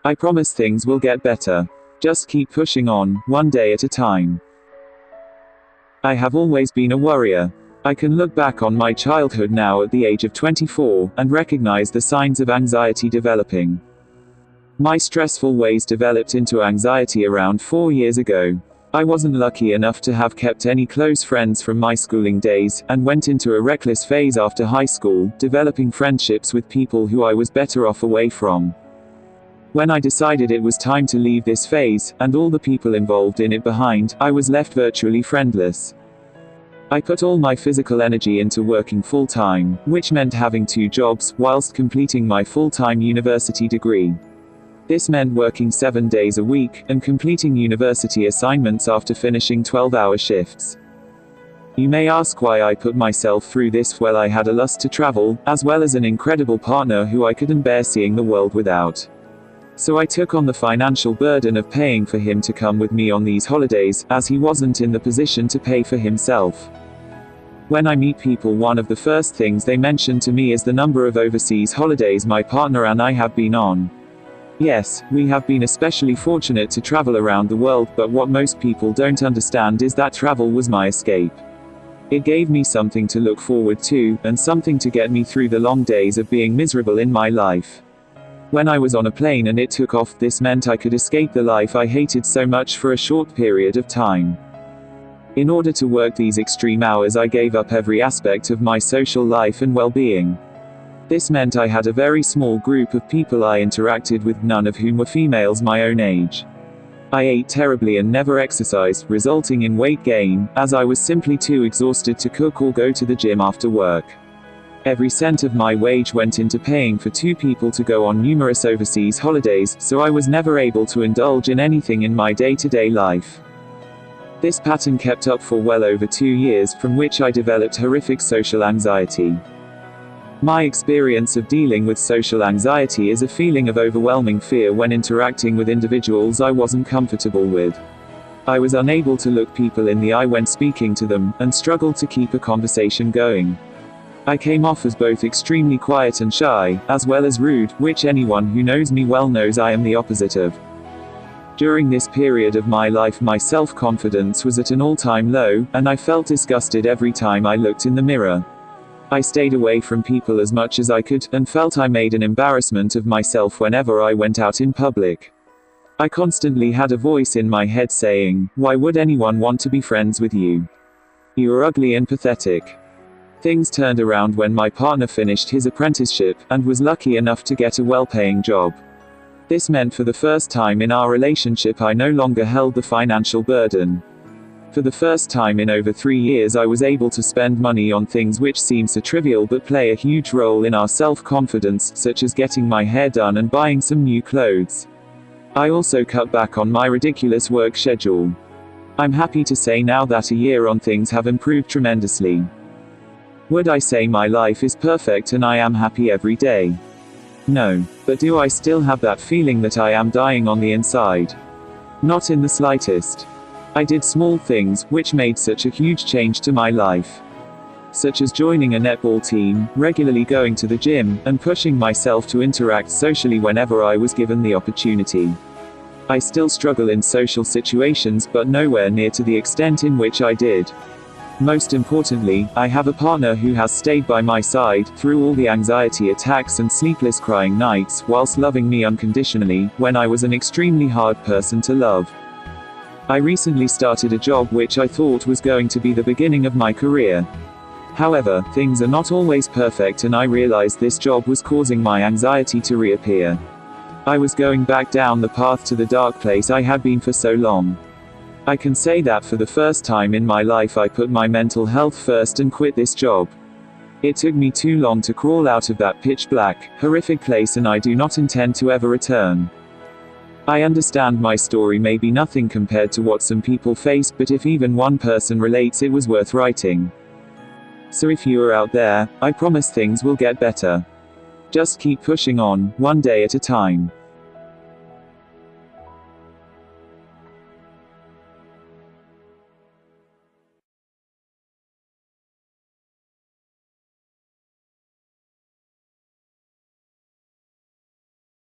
I promise things will get better. Just keep pushing on, one day at a time. I have always been a worrier. I can look back on my childhood now at the age of 24, and recognize the signs of anxiety developing. My stressful ways developed into anxiety around 4 years ago. I wasn't lucky enough to have kept any close friends from my schooling days, and went into a reckless phase after high school, developing friendships with people who I was better off away from. When I decided it was time to leave this phase, and all the people involved in it behind, I was left virtually friendless. I put all my physical energy into working full-time, which meant having 2 jobs, whilst completing my full-time university degree. This meant working 7 days a week, and completing university assignments after finishing 12-hour shifts. You may ask why I put myself through this. Well, I had a lust to travel, as well as an incredible partner who I couldn't bear seeing the world without. So I took on the financial burden of paying for him to come with me on these holidays, as he wasn't in the position to pay for himself. When I meet people, one of the first things they mention to me is the number of overseas holidays my partner and I have been on. Yes, we have been especially fortunate to travel around the world, but what most people don't understand is that travel was my escape. It gave me something to look forward to, and something to get me through the long days of being miserable in my life. When I was on a plane and it took off, this meant I could escape the life I hated so much for a short period of time. In order to work these extreme hours, I gave up every aspect of my social life and well-being. This meant I had a very small group of people I interacted with, none of whom were females my own age. I ate terribly and never exercised, resulting in weight gain, as I was simply too exhausted to cook or go to the gym after work. Every cent of my wage went into paying for 2 people to go on numerous overseas holidays, so I was never able to indulge in anything in my day-to-day life. This pattern kept up for well over 2 years, from which I developed horrific social anxiety. My experience of dealing with social anxiety is a feeling of overwhelming fear when interacting with individuals I wasn't comfortable with. I was unable to look people in the eye when speaking to them, and struggled to keep a conversation going. I came off as both extremely quiet and shy, as well as rude, which anyone who knows me well knows I am the opposite of. During this period of my life, my self-confidence was at an all-time low, and I felt disgusted every time I looked in the mirror. I stayed away from people as much as I could, and felt I made an embarrassment of myself whenever I went out in public. I constantly had a voice in my head saying, "Why would anyone want to be friends with you? You are ugly and pathetic." Things turned around when my partner finished his apprenticeship, and was lucky enough to get a well-paying job. This meant for the first time in our relationship I no longer held the financial burden. For the first time in over 3 years I was able to spend money on things which seem so trivial but play a huge role in our self-confidence, such as getting my hair done and buying some new clothes. I also cut back on my ridiculous work schedule. I'm happy to say now that a year on, things have improved tremendously. Would I say my life is perfect and I am happy every day? No. But do I still have that feeling that I am dying on the inside? Not in the slightest. I did small things, which made such a huge change to my life. Such as joining a netball team, regularly going to the gym, and pushing myself to interact socially whenever I was given the opportunity. I still struggle in social situations, but nowhere near to the extent in which I did. Most importantly, I have a partner who has stayed by my side, through all the anxiety attacks and sleepless crying nights, whilst loving me unconditionally, when I was an extremely hard person to love. I recently started a job which I thought was going to be the beginning of my career. However, things are not always perfect, and I realized this job was causing my anxiety to reappear. I was going back down the path to the dark place I had been for so long. I can say that for the first time in my life I put my mental health first and quit this job. It took me too long to crawl out of that pitch black, horrific place, and I do not intend to ever return. I understand my story may be nothing compared to what some people face, but if even one person relates, it was worth writing. So if you are out there, I promise things will get better. Just keep pushing on, one day at a time.